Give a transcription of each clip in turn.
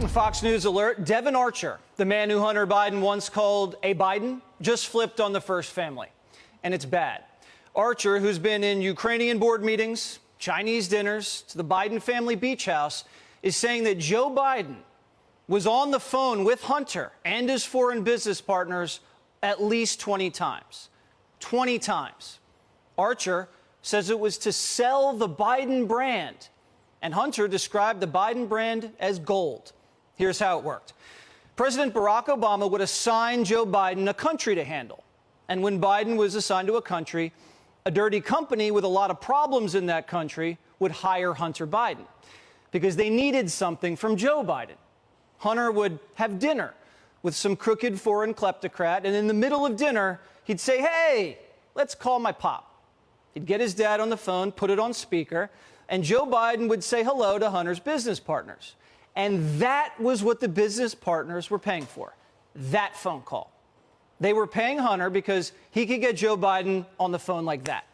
Fox News alert, Devon Archer, the man who Hunter Biden once called a Biden, just flipped on the first family. And it's bad. Archer, who's been in Ukrainian board meetings, Chinese dinners, to the Biden family beach house, is saying that Joe Biden was on the phone with Hunter and his foreign business partners at least 20 times. 20 times. Archer says it was to sell the Biden brand. And Hunter described the Biden brand as gold. Here's how it worked. President Barack Obama would assign Joe Biden a country to handle. And when Biden was assigned to a country, a dirty company with a lot of problems in that country would hire Hunter Biden because they needed something from Joe Biden. Hunter would have dinner with some crooked foreign kleptocrat, and in the middle of dinner, he'd say, "Hey, let's call my pop." He'd get his dad on the phone, put it on speaker, and Joe Biden would say hello to Hunter's business partners. And that was what the business partners were paying for, that phone call. They were paying Hunter because he could get Joe Biden on the phone like that.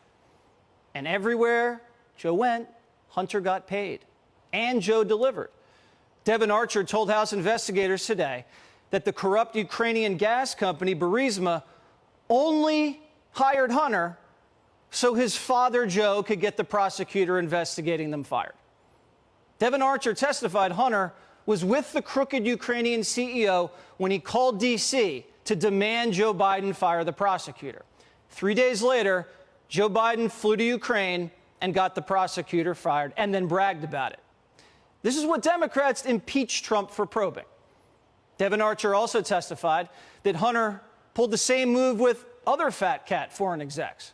And everywhere Joe went, Hunter got paid. And Joe delivered. Devon Archer told House investigators today that the corrupt Ukrainian gas company, Burisma, only hired Hunter so his father, Joe, could get the prosecutor investigating them fired. Devon Archer testified Hunter was with the crooked Ukrainian CEO when he called D.C. to demand Joe Biden fire the prosecutor. 3 days later, Joe Biden flew to Ukraine and got the prosecutor fired and then bragged about it. This is what Democrats impeached Trump for probing. Devon Archer also testified that Hunter pulled the same move with other fat cat foreign execs.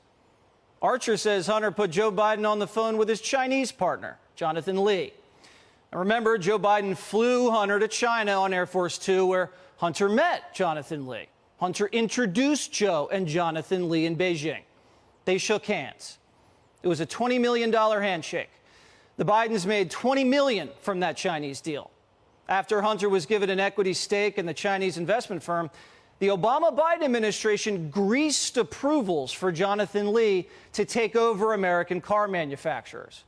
Archer says Hunter put Joe Biden on the phone with his Chinese partner, Jonathan Lee. And remember, Joe Biden flew Hunter to China on Air Force Two, where Hunter met Jonathan Lee. Hunter introduced Joe and Jonathan Lee in Beijing. They shook hands. It was a $20 million handshake. The Bidens made $20 million from that Chinese deal. After Hunter was given an equity stake in the Chinese investment firm, the Obama-Biden administration greased approvals for Jonathan Lee to take over American car manufacturers.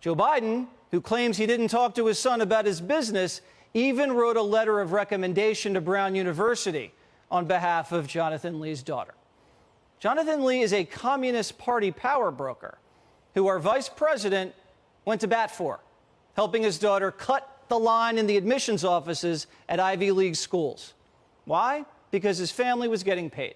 Joe Biden, who claims he didn't talk to his son about his business, even wrote a letter of recommendation to Brown University on behalf of Jonathan Lee's daughter. Jonathan Lee is a Communist Party power broker who our vice president went to bat for, helping his daughter cut the line in the admissions offices at Ivy League schools. Why? Because his family was getting paid.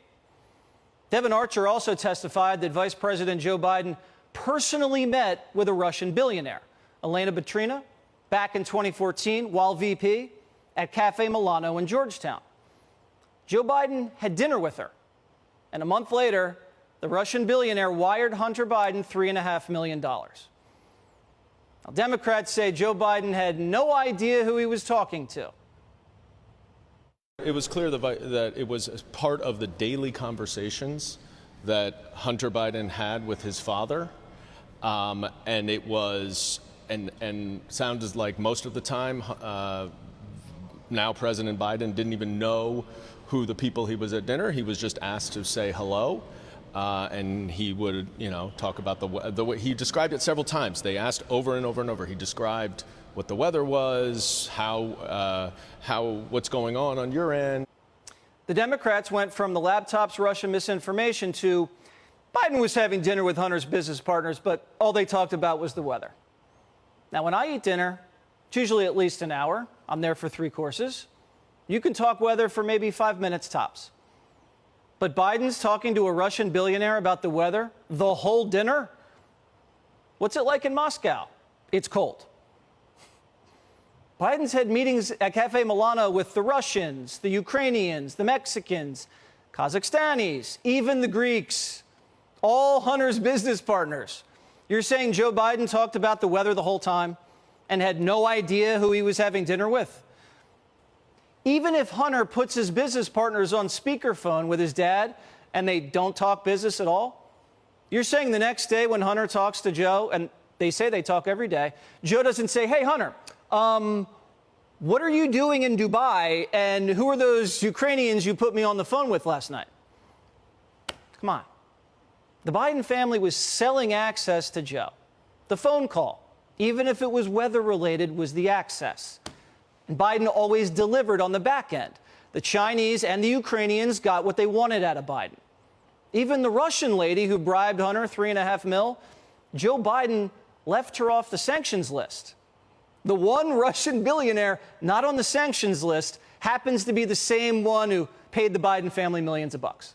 Devon Archer also testified that Vice President Joe Biden personally met with a Russian billionaire, Elena Batrina, back in 2014 while VP at Cafe Milano in Georgetown. Joe Biden had dinner with her, and a month later, the Russian billionaire wired Hunter Biden $3.5 million. Now, Democrats say Joe Biden had no idea who he was talking to. It was clear that it was part of the daily conversations that Hunter Biden had with his father, and it was and sounded like most of the time now President Biden didn't even know who the people he was at dinner. He was just asked to say hello, and he would, talk about the way he described it several times. They asked over and over and over. He described what the weather was, what's going on your end. The Democrats went from the laptop's Russian misinformation to Biden was having dinner with Hunter's business partners, but all they talked about was the weather. Now, when I eat dinner, it's usually at least an hour. I'm there for 3 courses. You can talk weather for maybe 5 minutes tops. But Biden's talking to a Russian billionaire about the weather the whole dinner? What's it like in Moscow? It's cold. Biden's had meetings at Cafe Milano with the Russians, the Ukrainians, the Mexicans, Kazakhstanis, even the Greeks, all Hunter's business partners. You're saying Joe Biden talked about the weather the whole time and had no idea who he was having dinner with? Even if Hunter puts his business partners on speakerphone with his dad and they don't talk business at all, you're saying the next day when Hunter talks to Joe, and they say they talk every day, Joe doesn't say, "Hey, Hunter, what are you doing in Dubai, and who are those Ukrainians you put me on the phone with last night?" Come on. The Biden family was selling access to Joe. The phone call, even if it was weather-related, was the access. And Biden always delivered on the back end. The Chinese and the Ukrainians got what they wanted out of Biden. Even the Russian lady who bribed Hunter $3.5 million, Joe Biden left her off the sanctions list. The one Russian billionaire not on the sanctions list happens to be the same one who paid the Biden family millions of bucks.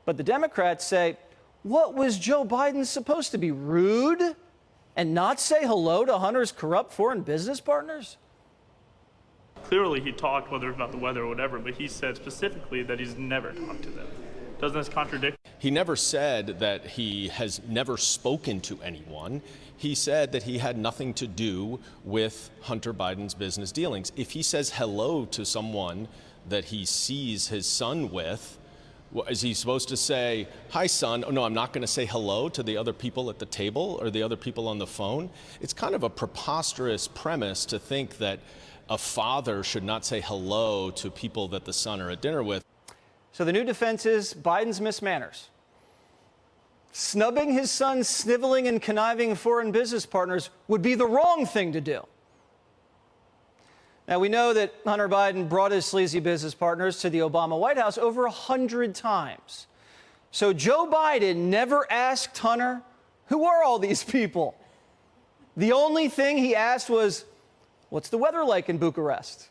But the Democrats say, what was Joe Biden supposed to be, rude and not say hello to Hunter's corrupt foreign business partners? Clearly he talked, whether about the weather or whatever, but he said specifically that he's never talked to them. Doesn't this contradict? He never said that he has never spoken to anyone. He said that he had nothing to do with Hunter Biden's business dealings. If he says hello to someone that he sees his son with, is he supposed to say, hi, son? Oh, no, I'm not going to say hello to the other people at the table or the other people on the phone. It's kind of a preposterous premise to think that a father should not say hello to people that the son are at dinner with. So the new defense is Biden's missed manners. Snubbing his son's sniveling and conniving foreign business partners would be the wrong thing to do. Now, we know that Hunter Biden brought his sleazy business partners to the Obama White House over 100 times. So Joe Biden never asked Hunter, who are all these people? The only thing he asked was, what's the weather like in Bucharest?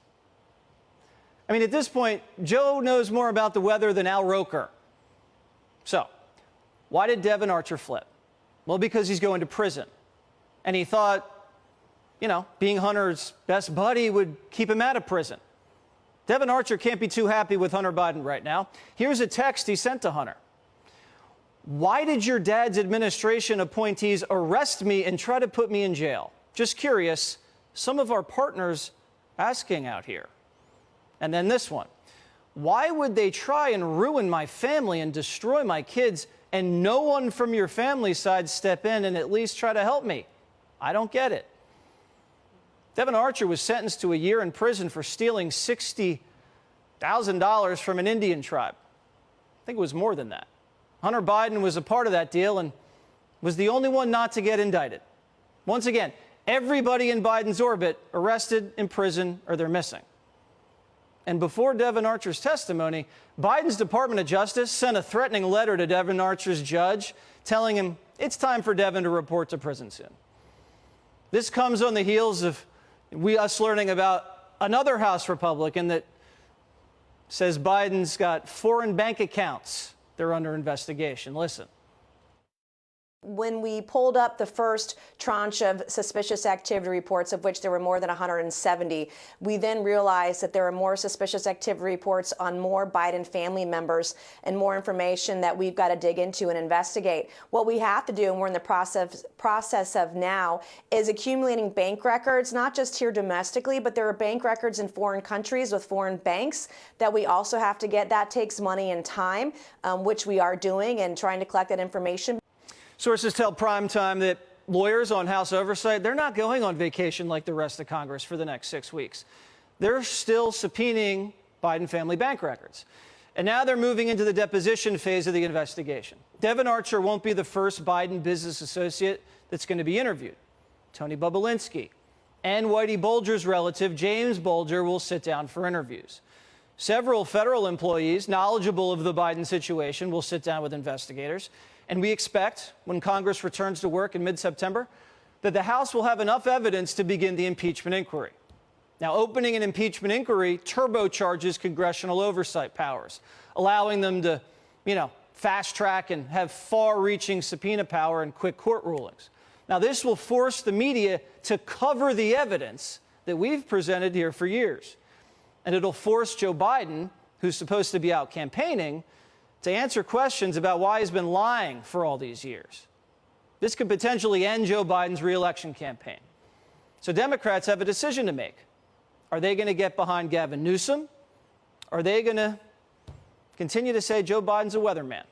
I mean, at this point, Joe knows more about the weather than Al Roker. So, why did Devon Archer flip? Well, because he's going to prison. And he thought, you know, being Hunter's best buddy would keep him out of prison. Devon Archer can't be too happy with Hunter Biden right now. Here's a text he sent to Hunter. Why did your dad's administration appointees arrest me and try to put me in jail? Just curious, some of our partners asking out here. And then this one. Why would they try and ruin my family and destroy my kids and no one from your family side step in and at least try to help me? I don't get it. Devon Archer was sentenced to a year in prison for stealing $60,000 from an Indian tribe. I think it was more than that. Hunter Biden was a part of that deal and was the only one not to get indicted. Once again, everybody in Biden's orbit arrested, in prison, or they're missing. And before Devon Archer's testimony, Biden's Department of Justice sent a threatening letter to Devon Archer's judge telling him it's time for Devon to report to prison soon. This comes on the heels of us learning about another House Republican that says Biden's got foreign bank accounts. They're under investigation. Listen. When we pulled up the first tranche of suspicious activity reports, of which there were more than 170, we then realized that there are more suspicious activity reports on more Biden family members and more information that we've got to dig into and investigate. What we have to do, and we're in the process of now, is accumulating bank records, not just here domestically, but there are bank records in foreign countries with foreign banks that we also have to get. That takes money and time, which we are doing and trying to collect that information. Sources tell Primetime that lawyers on House oversight, they're not going on vacation like the rest of Congress for the next 6 weeks. They're still subpoenaing Biden family bank records. And now they're moving into the deposition phase of the investigation. Devon Archer won't be the first Biden business associate that's going to be interviewed. Tony Bobulinski and Whitey Bulger's relative, James Bulger, will sit down for interviews. Several federal employees knowledgeable of the Biden situation will sit down with investigators. And we expect, when Congress returns to work in mid-September, that the House will have enough evidence to begin the impeachment inquiry. Now, opening an impeachment inquiry turbocharges congressional oversight powers, allowing them to, fast track and have far-reaching subpoena power and quick court rulings. Now, this will force the media to cover the evidence that we've presented here for years. And it'll force Joe Biden, who's supposed to be out campaigning, to answer questions about why he's been lying for all these years. This could potentially end Joe Biden's reelection campaign. So Democrats have a decision to make. Are they going to get behind Gavin Newsom? Or are they going to continue to say Joe Biden's a weatherman?